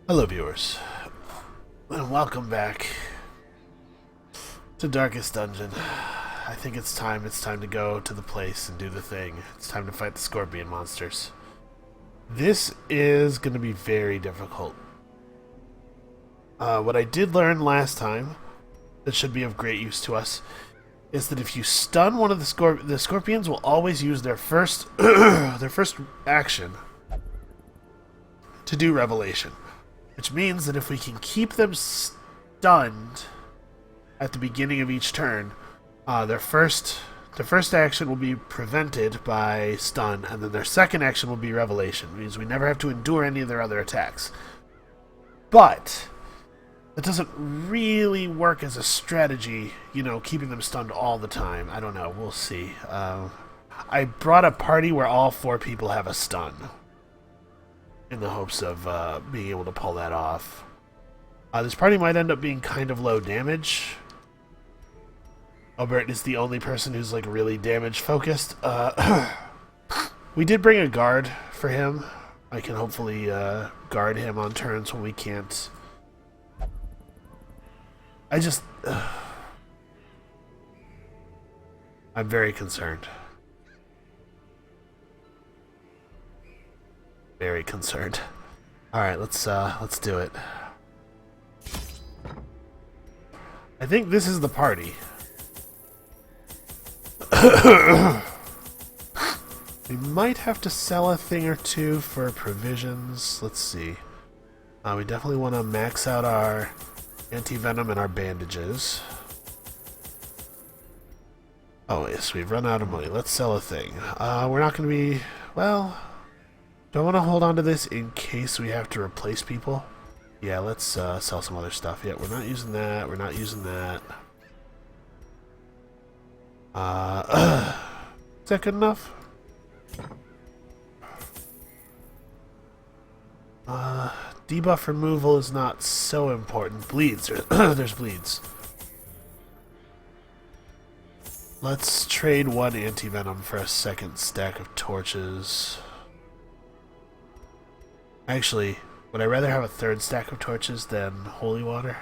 Hello, viewers, and welcome back to Darkest Dungeon. I think it's time to go to the place and do the thing. It's time to fight the scorpion monsters. This is going to be very difficult. What I did learn last time that should be of great use to us is that if you stun one of the scorpions will always use their first their first action to do revelation. Which means that if we can keep them stunned at the beginning of each turn, their first action will be prevented by stun, and then their second action will be revelation. It means we never have to endure any of their other attacks. But it doesn't really work as a strategy, you know, keeping them stunned all the time. I don't know. We'll see. I brought a party where all 4 people have a stun, in the hopes of being able to pull that off. This party might end up being kind of low damage. Albert is the only person who's like really damage focused. We did bring a guard for him. I can hopefully guard him on turns when we can't. I'm very concerned. Very concerned. Alright, let's do it. I think this is the party. We might have to sell a thing or two for provisions. Let's see. We definitely want to max out our anti-venom and our bandages. Oh yes, we've run out of money. Let's sell a thing. We're not going to be... well... do I want to hold on to this in case we have to replace people? Yeah, let's sell some other stuff. Yeah, we're not using that. We're not using that. Is that good enough? Debuff removal is not so important. Bleeds. There's bleeds. Let's trade 1 anti-venom for a second stack of torches. Actually, would I rather have a 3rd stack of torches than holy water?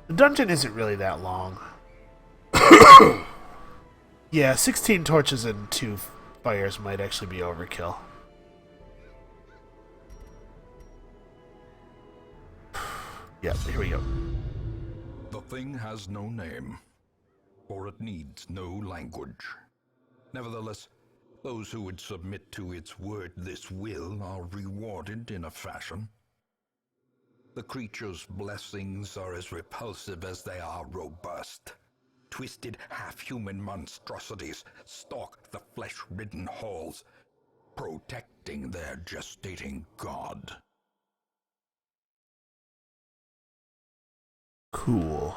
The dungeon isn't really that long. Yeah, 16 torches and 2 fires might actually be overkill. Yep, here we go. The thing has no name, for it needs no language. Nevertheless, those who would submit to its this will are rewarded in a fashion. The creature's blessings are as repulsive as they are robust. Twisted half-human monstrosities stalk the flesh-ridden halls, protecting their gestating god. Cool.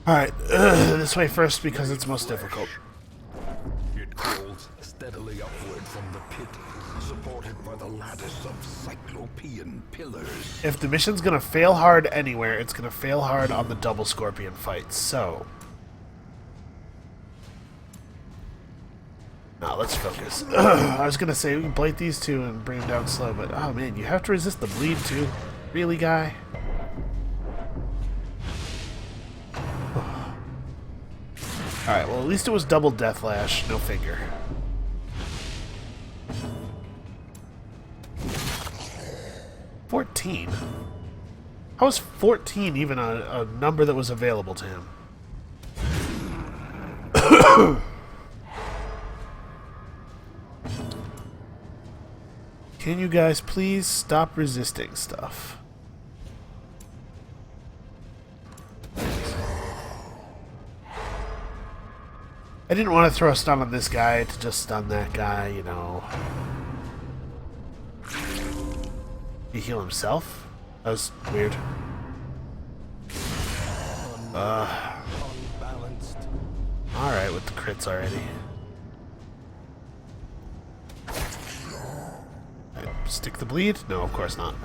Alright, this way first because it's most difficult. It crawls steadily upward from the pit, supported by the lattice of cyclopean pillars. If the mission's gonna fail hard anywhere, it's gonna fail hard on the double scorpion fight, so... now let's focus. I was gonna say we can blight these 2 and bring them down slow, but oh man, you have to resist the bleed too? Really, guy? Alright, well at least it was double Deathlash, no finger. $14? How is 14 even a number that was available to him? Can you guys please stop resisting stuff? I didn't want to throw a stun on this guy to just stun that guy, you know. He heal himself? That was weird. Alright, with the crits already. Right, stick the bleed? No, of course not.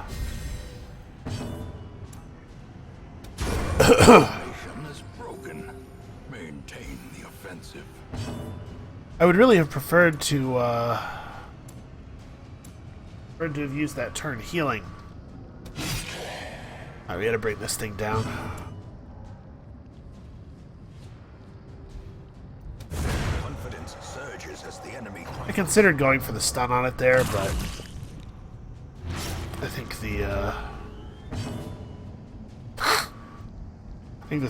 Is broken. Maintain the offensive. I would really have preferred to Preferred to have used that turn healing. Alright, we gotta bring this thing down. Confidence surges as the enemy. I considered going for the stun on it there, but I think the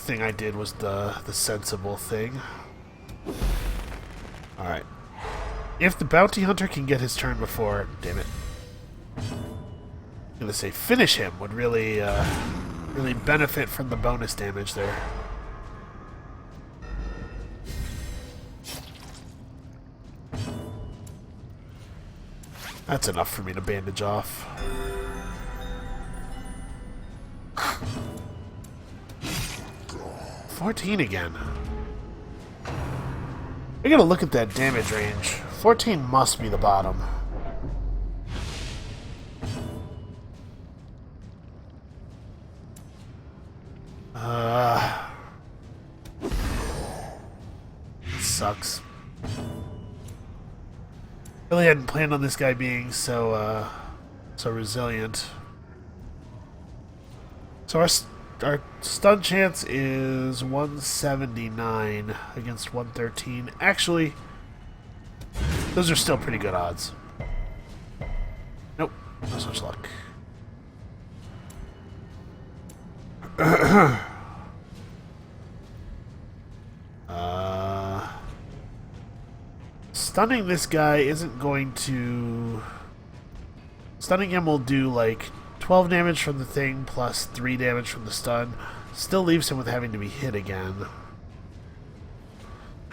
thing I did was the sensible thing. Alright. If the bounty hunter can get his turn before... Damn it. I'm gonna say finish him would really, really benefit from the bonus damage there. That's enough for me to bandage off. $14 again. I gotta look at that damage range. 14 must be the bottom. Sucks. Really hadn't planned on this guy being so resilient. So our stun chance is 179 against 113. Actually, those are still pretty good odds. Nope, no such luck. Stunning this guy isn't going to... Stunning him will do like 12 damage from the thing plus 3 damage from the stun. Still leaves him with having to be hit again.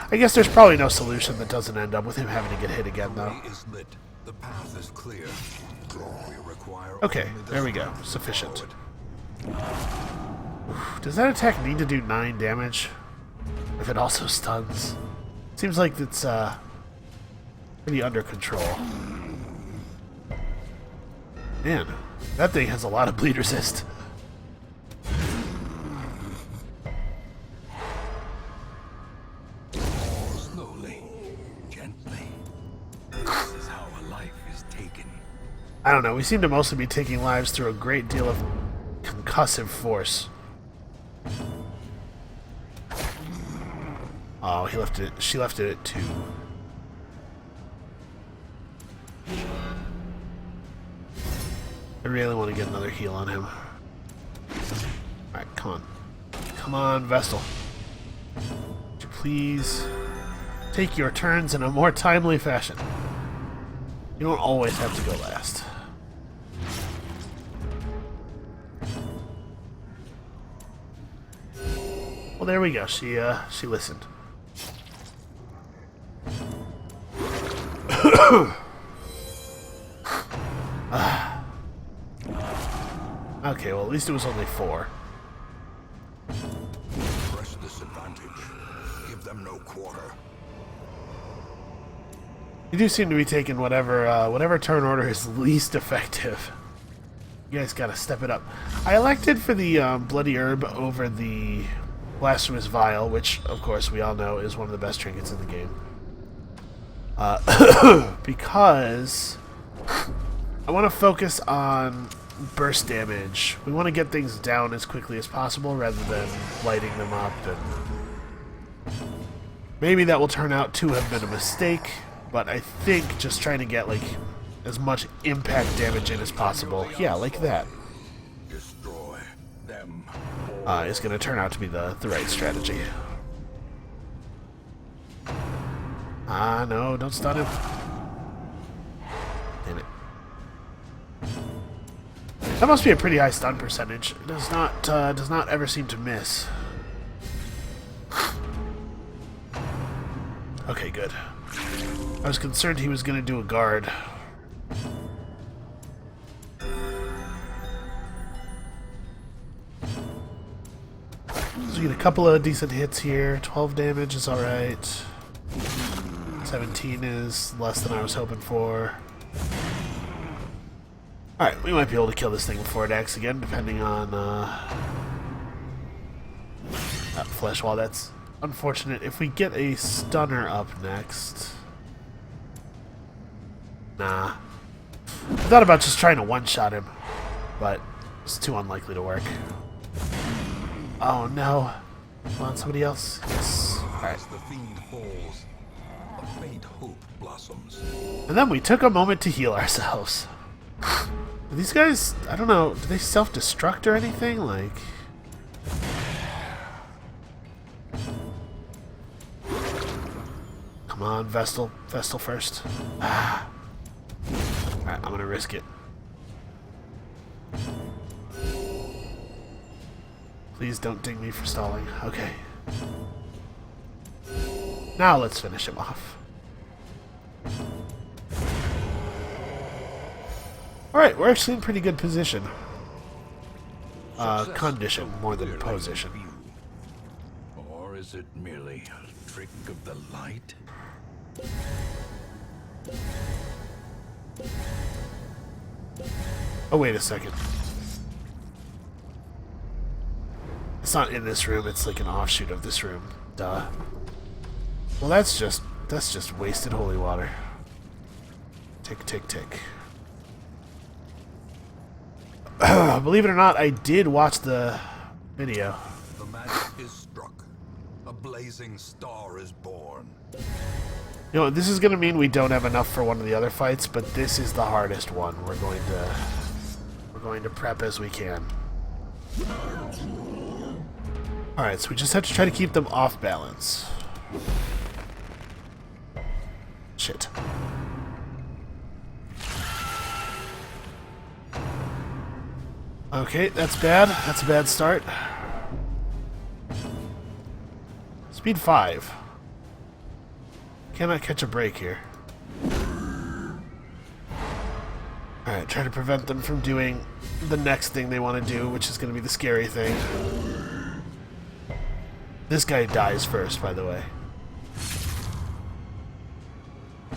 I guess there's probably no solution that doesn't end up with him having to get hit again, though. The path is clear. We require okay, there we go. Sufficient. Does that attack need to do 9 damage? If it also stuns? Seems like it's pretty under control. Man, that thing has a lot of bleed resist. Slowly, gently. This is how a life is taken. I don't know, we seem to mostly be taking lives through a great deal of concussive force. Oh, he left it. She left it at 2. I really want to get another heal on him. Alright, come on. Come on, Vestal. Would you please take your turns in a more timely fashion? You don't always have to go last. Well, there we go. She listened. Okay, well, at least it was only 4. Press this advantage. Give them no quarter. You do seem to be taking whatever turn order is least effective. You guys gotta step it up. I elected for the Bloody Herb over the Blasphemous Vial, which, of course, we all know is one of the best trinkets in the game. Because I want to focus on burst damage. We want to get things down as quickly as possible rather than lighting them up, and maybe that will turn out to have been a mistake, but I think just trying to get like as much impact damage in as possible, yeah, like that, Destroy them. is going to turn out to be the right strategy. Ah, no, don't stun him. Damn it. That must be a pretty high stun percentage. It does not ever seem to miss. Okay, good. I was concerned he was going to do a guard. So we get a couple of decent hits here. 12 damage is alright. 17 is less than I was hoping for. Alright, we might be able to kill this thing before it acts again, depending on that flesh wall. That's unfortunate. If we get a stunner up next... Nah. I thought about just trying to one-shot him, but it's too unlikely to work. Oh no. Come on, somebody else. Yes. Alright. As the fiend falls, a faint hope blossoms. And then we took a moment to heal ourselves. These guys, I don't know, do they self-destruct or anything? Like... Come on, Vestal. Vestal first. Alright, I'm gonna risk it. Please don't ding me for stalling. Okay. Now let's finish him off. Alright, we're actually in pretty good position. Condition more than position. Or is it merely a trick of the light? Oh, wait a second. It's not in this room, it's like an offshoot of this room. Duh. Well, that's just wasted holy water. Tick, tick, tick. Believe it or not, I did watch the video. The magic is struck. A blazing star is born. You know, this is going to mean we don't have enough for one of the other fights, but this is the hardest one. We're going to prep as we can. Alright, so we just have to try to keep them off balance. Shit. Okay, that's bad. That's a bad start. Speed 5. Cannot catch a break here. Alright, try to prevent them from doing the next thing they want to do, which is going to be the scary thing. This guy dies first, by the way.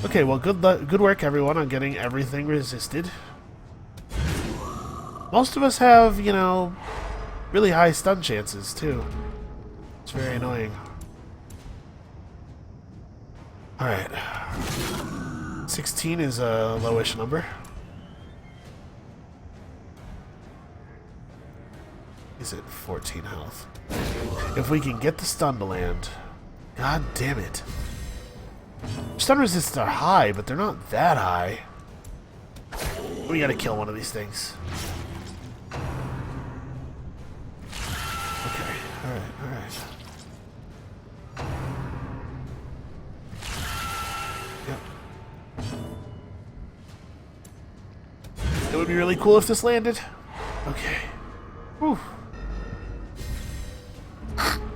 Okay, well, good work, everyone, on getting everything resisted. Most of us have, you know, really high stun chances, too. It's very annoying. Alright. 16 is a lowish number. He's at 14 health. If we can get the stun to land... God damn it. Stun resists are high, but they're not that high. We gotta kill one of these things. Okay, alright. Yep. It would be really cool if this landed. Okay. Whew.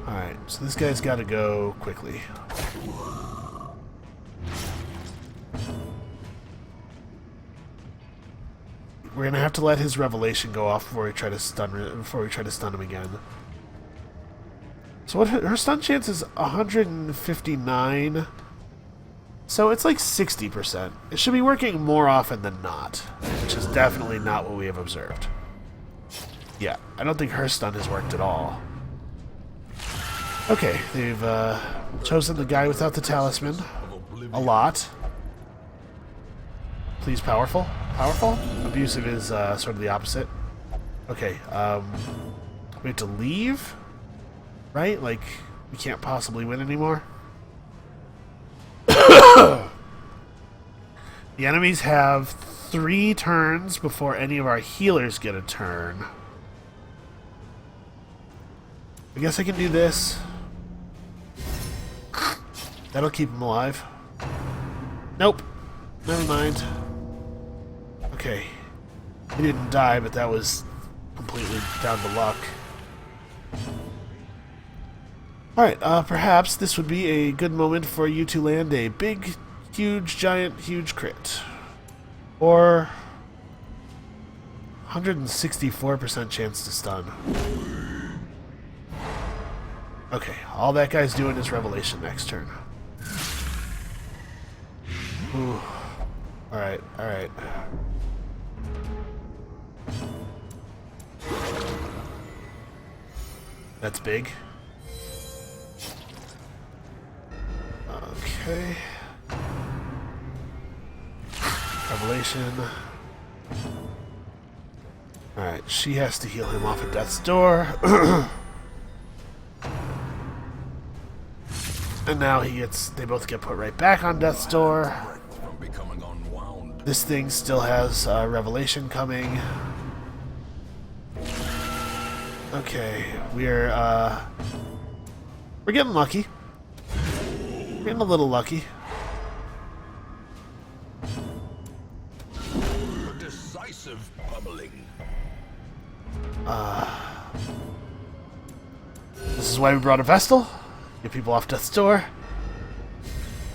Alright, so this guy's gotta go quickly. We're gonna have to let his revelation go off before we try to stun him again. So what her stun chance is 159. So it's like 60%. It should be working more often than not, which is definitely not what we have observed. Yeah, I don't think her stun has worked at all. Okay, they've chosen the guy without the talisman a lot. Please, powerful. Powerful? Abusive is sort of the opposite. Okay, we have to leave? Right? Like, we can't possibly win anymore? The enemies have 3 turns before any of our healers get a turn. I guess I can do this. That'll keep him alive. Nope. Never mind. Okay. He didn't die, but that was completely down to luck. Alright, perhaps this would be a good moment for you to land a big, huge, giant, huge crit. Or 164% chance to stun. Okay, all that guy's doing is Revelation next turn. Ooh. Alright, alright. That's big. Okay. Revelation. Alright, she has to heal him off at death's door. And now they both get put right back on death's door. From becoming unwound. This thing still has revelation coming. Okay, we're getting lucky. We're getting a little lucky. A decisive pummeling. This is why we brought a Vestal. Get people off death's door.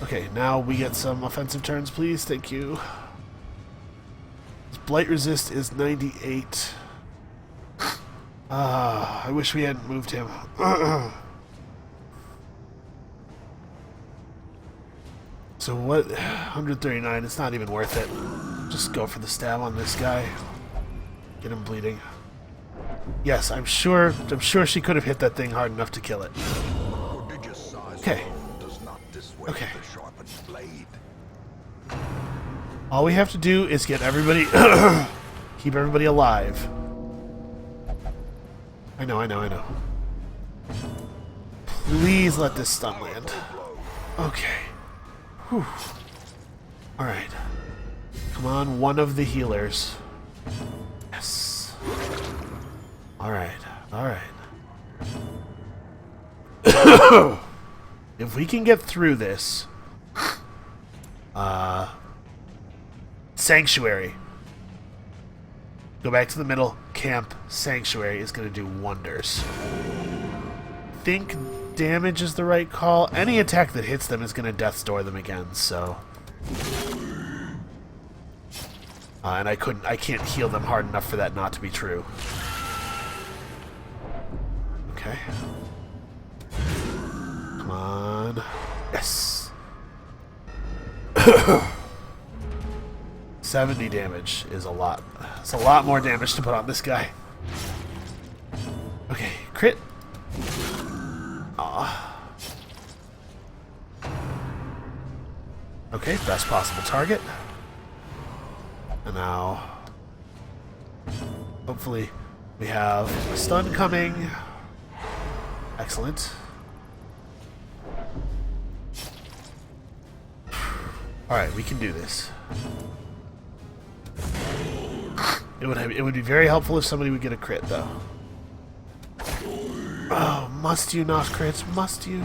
Okay, now we get some offensive turns, please. Thank you. His blight resist is 98. I wish we hadn't moved him. So what? 139. It's not even worth it. Just go for the stab on this guy. Get him bleeding. Yes, I'm sure she could have hit that thing hard enough to kill it. Okay. Okay. All we have to do is get everybody, keep everybody alive. I know. Please let this stun land. Okay. Whew. Alright. Come on, one of the healers. Yes. Alright. If we can get through this, Sanctuary. Go back to the middle. Camp. Sanctuary is going to do wonders. Think damage is the right call. Any attack that hits them is going to death's door them again, so... and I can't heal them hard enough for that not to be true. Okay. Come on. Yes. 70 damage is a lot. It's a lot more damage to put on this guy. Okay, crit. Okay, best possible target. And now, hopefully, we have a stun coming. Excellent. Alright, we can do this. It would be very helpful if somebody would get a crit, though. Oh, must you not crit? Must you?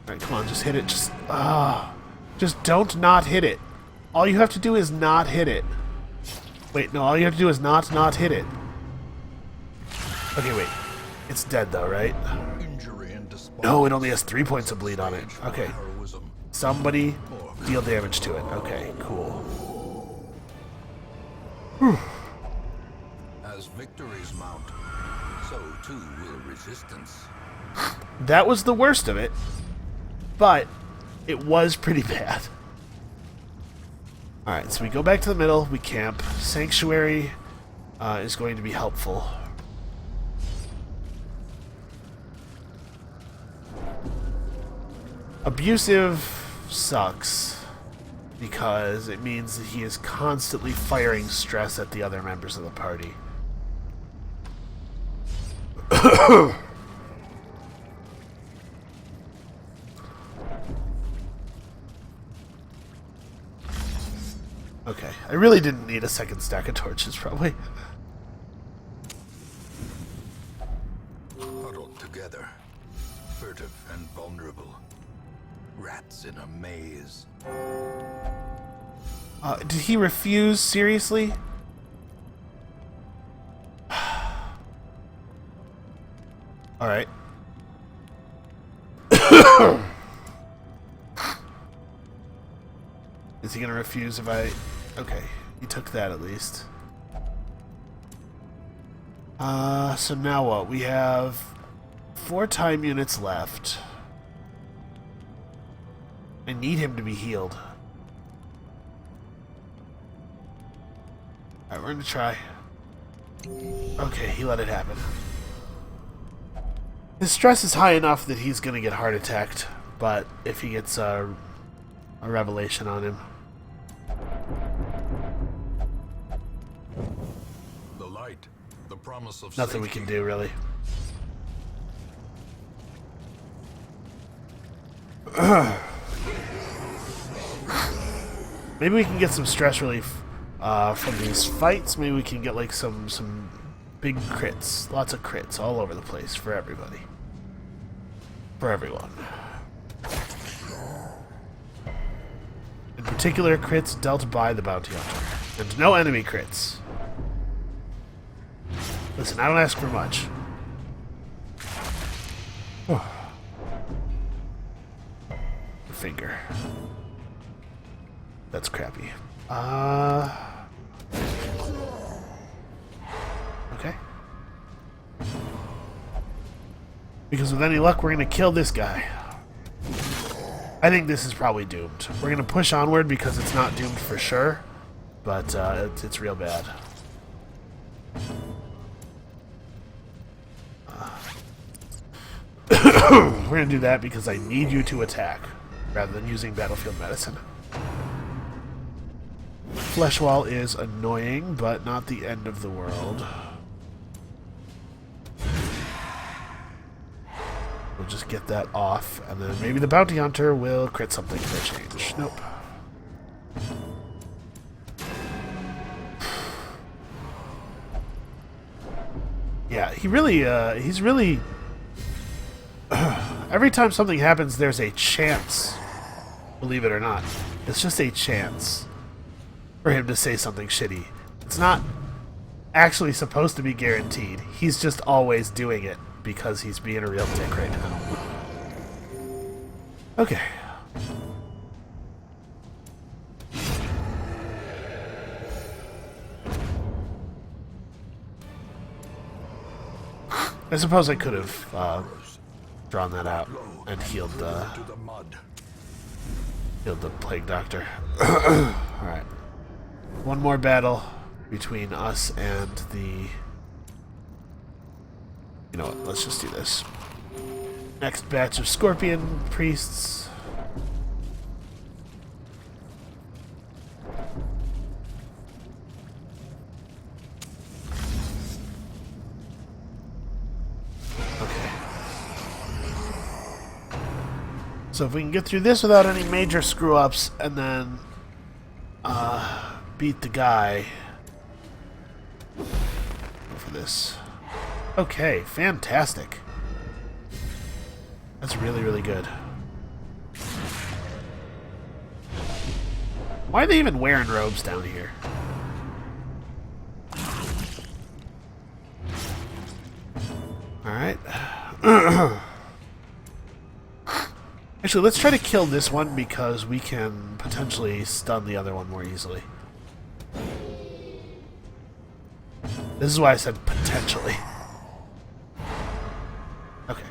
Alright, come on, just hit it. Just don't not hit it. All you have to do is not hit it. Wait, no, all you have to do is not hit it. Okay, wait. It's dead, though, right? No, it only has 3 points of bleed on it. Okay. Somebody deal damage to it. Okay, cool. Whew. As victories mount, so too will resistance. That was the worst of it, but it was pretty bad. Alright, so we go back to the middle, we camp. Sanctuary is going to be helpful. Abusive sucks because it means that he is constantly firing stress at the other members of the party. Okay, I really didn't need a second stack of torches, probably. Huddled together, furtive and vulnerable. Rats in a maze. Did he refuse? Seriously? Alright. Is he gonna refuse if I... Okay, he took that at least. So now what? We have 4 time units left. I need him to be healed. Alright, we're gonna try. Okay, he let it happen. His stress is high enough that he's gonna get heart attacked, but if he gets a revelation on him. right. The promise of Nothing we can do, really. Maybe we can get some stress relief from these fights. Maybe we can get like some big crits. Lots of crits all over the place for everybody. For everyone. In particular, crits dealt by the bounty hunter. And no enemy crits. Listen, I don't ask for much. Finger. That's crappy. Okay. Because with any luck, we're going to kill this guy. I think this is probably doomed. We're going to push onward because it's not doomed for sure, but it's real bad. We're going to do that because I need you to attack, rather than using battlefield medicine. Flesh wall is annoying, but not the end of the world. We'll just get that off, and then maybe the bounty hunter will crit something for a change. Nope. Yeah, he's really... every time something happens, there's a chance, believe it or not. It's just a chance for him to say something shitty. It's not actually supposed to be guaranteed. He's just always doing it because he's being a real dick right now. Okay. I suppose I could have drawn that out and healed the plague doctor. Alright. One more battle between us and the... You know what, let's just do this. Next batch of scorpion priests. Okay. So if we can get through this without any major screw-ups and then beat the guy. Go for this. Okay, fantastic. That's really, really good. Why are they even wearing robes down here? Alright. Actually, let's try to kill this one because we can potentially stun the other one more easily. This is why I said potentially. Okay.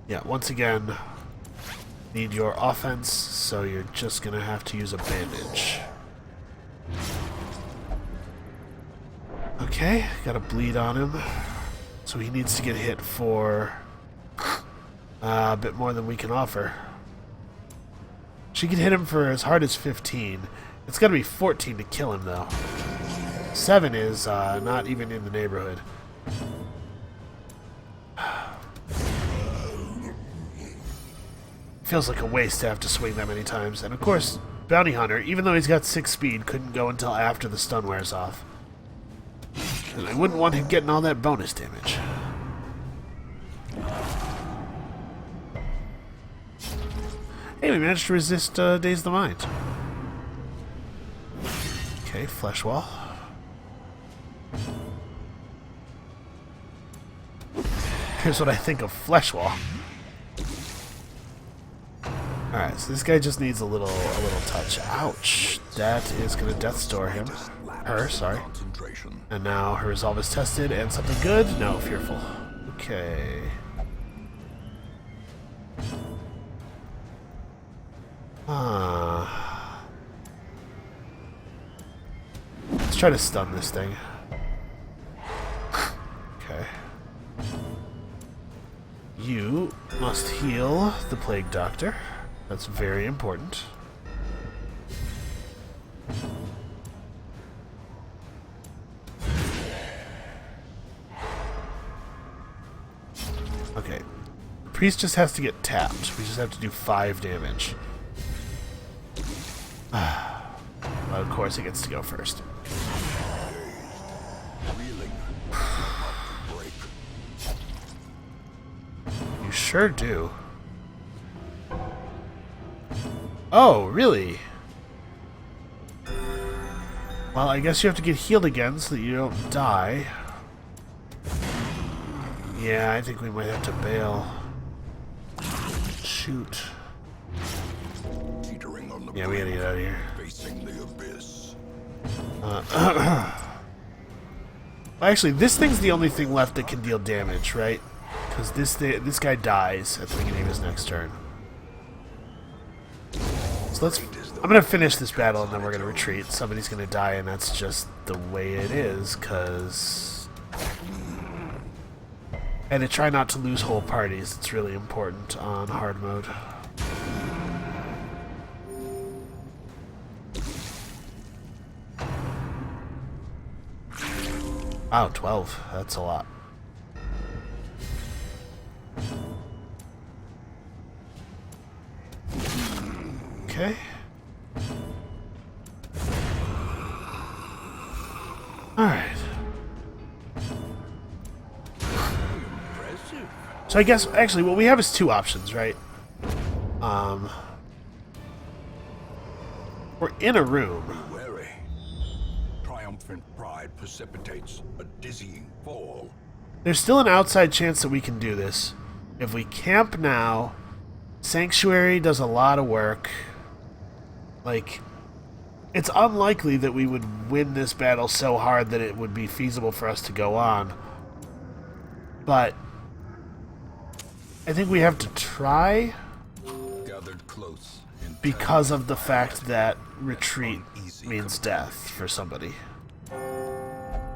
Yeah, once again, need your offense, so you're just gonna have to use a bandage. Okay, got a bleed on him. So he needs to get hit for a bit more than we can offer. She can hit him for as hard as 15. It's got to be 14 to kill him, though. 7 is not even in the neighborhood. Feels like a waste to have to swing that many times. And of course, Bounty Hunter, even though he's got 6 speed, couldn't go until after the stun wears off. And I wouldn't want him getting all that bonus damage. Hey, we managed to resist Daze the Mind. Okay, Flesh Wall. Here's what I think of Flesh Wall. Alright, so this guy just needs a little touch. Ouch. That is going to Death Store him. Her, sorry. And now her resolve is tested, and something good? No, fearful. Okay. Let's try to stun this thing. Okay. You must heal the Plague Doctor. That's very important. priest just has to get tapped. We just have to do 5 damage. Well, of course, he gets to go first. You sure do. Oh, really? Well, I guess you have to get healed again so that you don't die. Yeah, I think we might have to bail. Shoot. Yeah, we gotta get out of here. Facing the abyss. Actually, this thing's the only thing left that can deal damage, right? Because this guy dies at the beginning of his next turn. So I'm gonna finish this battle and then we're gonna retreat. Somebody's gonna die, and that's just the way it is. And to try not to lose whole parties. It's really important on hard mode. Wow, 12. That's a lot. Okay. Alright. So I guess, actually, what we have is 2 options, right? We're in a room. Be wary. Triumphant pride precipitates a dizzying fall. There's still an outside chance that we can do this. If we camp now, Sanctuary does a lot of work. Like, it's unlikely that we would win this battle so hard that it would be feasible for us to go on. But I think we have to try Gathered close in because of the fact that retreat means death for somebody.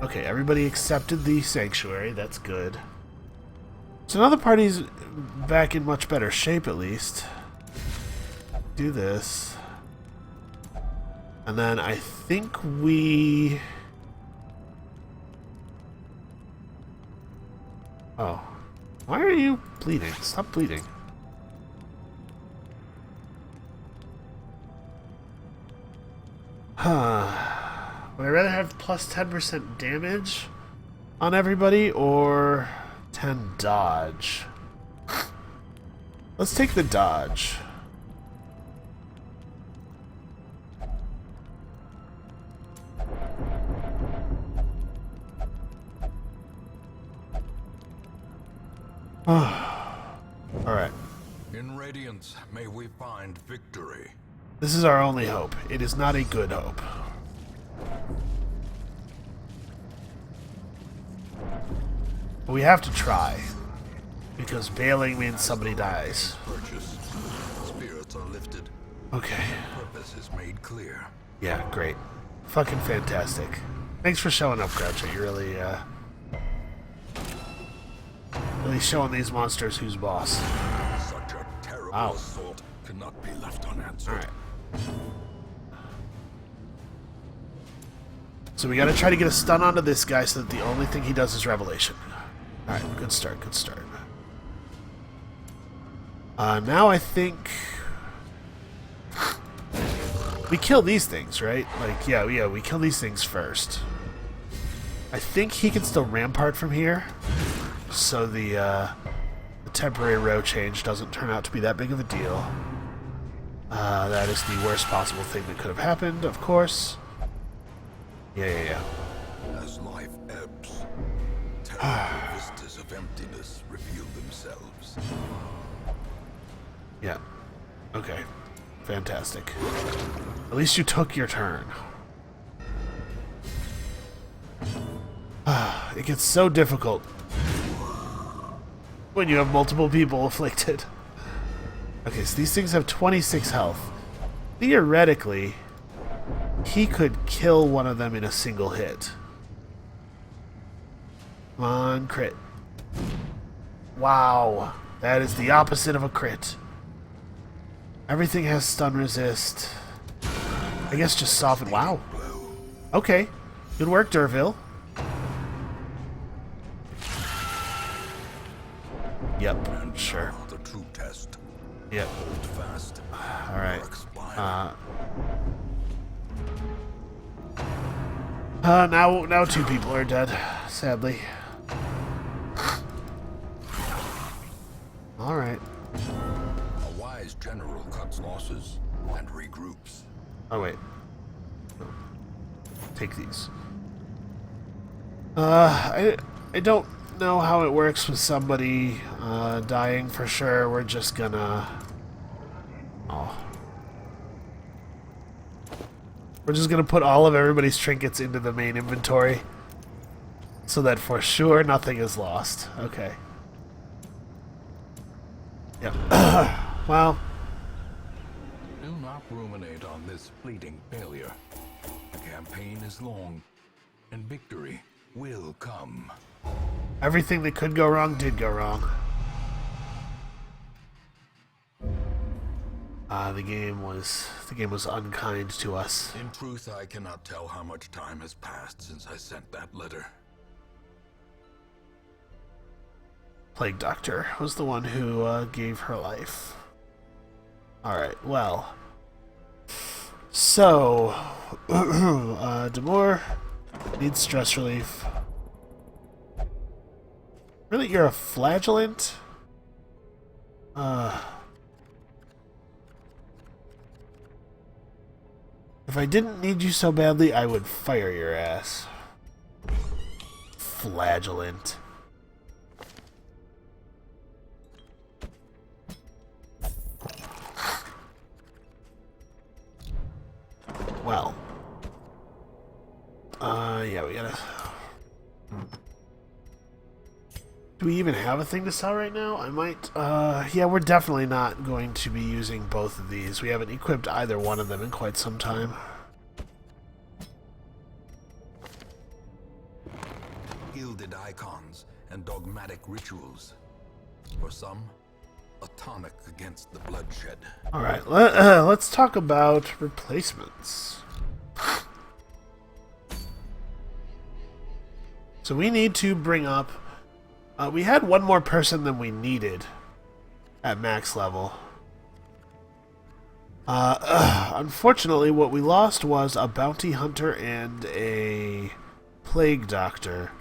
Okay, everybody accepted the Sanctuary. That's good. So now the party's back in much better shape, at least. Do this. And then I think we... Oh. Why are you bleeding? Stop bleeding. Would I rather have plus 10% damage on everybody or 10 dodge? Let's take the dodge. Alright. In Radiance, may we find victory. This is our only hope. It is not a good hope. But we have to try. Because bailing means somebody dies. Purchase. Spirits are lifted. Okay. Purpose is made clear. Yeah, great. Fucking fantastic. Thanks for showing up, Groucho. You're really, really showing these monsters who's boss. Such a terrible Wow. assault cannot be left unanswered. Alright. So we gotta try to get a stun onto this guy so that the only thing he does is Revelation. Alright, good start, good start. Now I think... we kill these things, right? Like, yeah, we kill these things first. I think he can still rampart from here, so the temporary row change doesn't turn out to be that big of a deal. That is the worst possible thing that could have happened, of course. Yeah. As life ebbs, terrible vistas of emptiness reveal themselves. Yeah. Okay. Fantastic. At least you took your turn. It gets so difficult when you have multiple people afflicted. Okay, so these things have 26 health. Theoretically, he could kill one of them in a single hit. Come on, crit. Wow. That is the opposite of a crit. Everything has stun resist. I guess just soften. Wow. Okay. Good work, Derville. Yep, sure. The Yep. Hold fast. All right. Now two people are dead, sadly. All right. A wise general cuts losses and regroups. Oh wait. Take these. I don't know how it works with somebody dying for sure. We're just gonna. Oh. We're just gonna put all of everybody's trinkets into the main inventory, so that for sure nothing is lost. Okay. Yep. Well. Do not ruminate on this fleeting failure. The campaign is long, and victory will come. Everything that could go wrong did go wrong. The game was unkind to us. In truth, I cannot tell how much time has passed since I sent that letter. Plague Doctor was the one who gave her life. Alright, well. So, Demore needs stress relief. Really, you're a flagellant? If I didn't need you so badly, I would fire your ass. Flagellant. Well. Yeah, we gotta... Do we even have a thing to sell right now? I might, yeah, we're definitely not going to be using both of these. We haven't equipped either one of them in quite some time. Gilded icons and dogmatic rituals. For some, a tonic against the bloodshed. Alright, let's talk about replacements. So we need to bring up... we had one more person than we needed at max level. Unfortunately, what we lost was a bounty hunter and a plague doctor.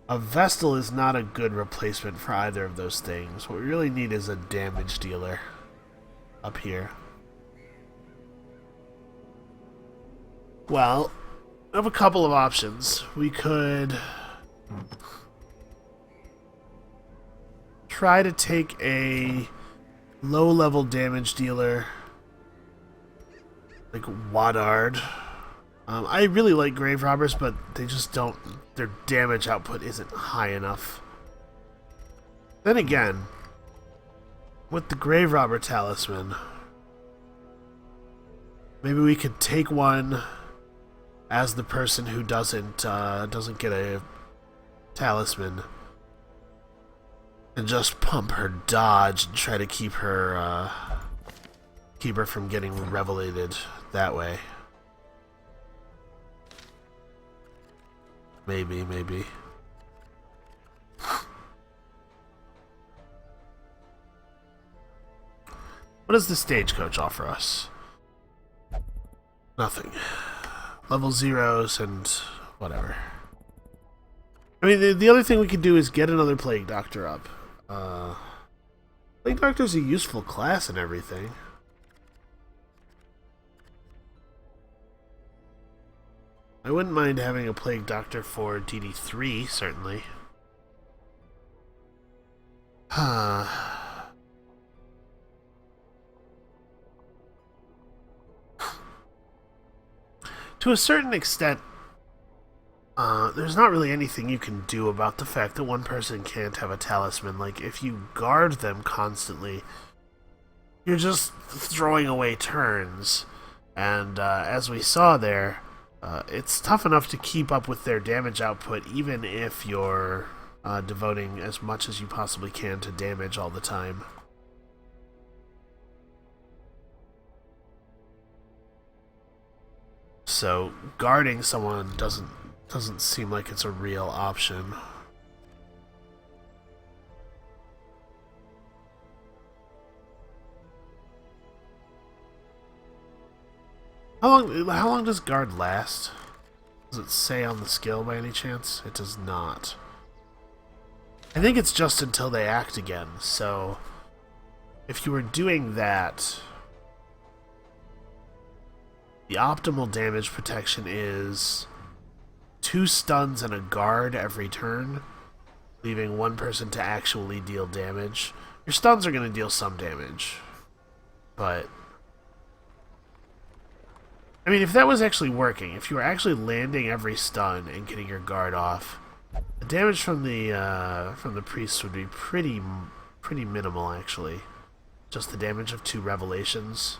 A Vestal is not a good replacement for either of those things. What we really need is a damage dealer up here. Well, I have a couple of options. We could try to take a low-level damage dealer like Wadard. I really like Grave Robbers, but they just don't... Their damage output isn't high enough. Then again, with the Grave Robber Talisman, maybe we could take one as the person who doesn't get a talisman and just pump her dodge and try to keep her from getting revelated that way. Maybe. What does the stagecoach offer us? Nothing. Level zeros and whatever. I mean, the other thing we could do is get another Plague Doctor up. Plague Doctor's a useful class and everything. I wouldn't mind having a Plague Doctor for DD3, certainly. To a certain extent, there's not really anything you can do about the fact that one person can't have a talisman. Like, if you guard them constantly, you're just throwing away turns. And as we saw there, it's tough enough to keep up with their damage output, even if you're devoting as much as you possibly can to damage all the time. So guarding someone doesn't seem like it's a real option. How long does guard last? Does it say on the skill by any chance? It does not. I think it's just until they act again, so if you were doing that, the optimal damage protection is 2 stuns and a guard every turn, leaving 1 person to actually deal damage. Your stuns are going to deal some damage, but I mean, if that was actually working, if you were actually landing every stun and getting your guard off, the damage from the priests would be pretty minimal, actually. Just the damage of 2 revelations.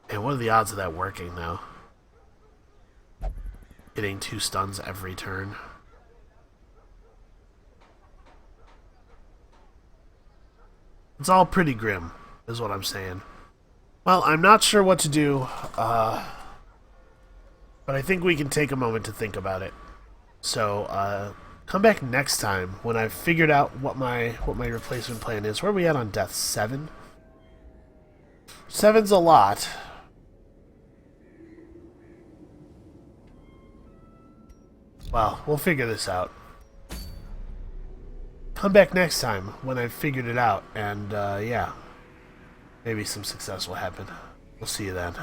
And what are the odds of that working, though? Getting 2 stuns every turn. It's all pretty grim, is what I'm saying. Well, I'm not sure what to do, but I think we can take a moment to think about it. So, come back next time when I've figured out what my replacement plan is. Where are we at on death? 7? 7's a lot. Well, we'll figure this out. Come back next time when I've figured it out, and yeah, maybe some success will happen. We'll see you then.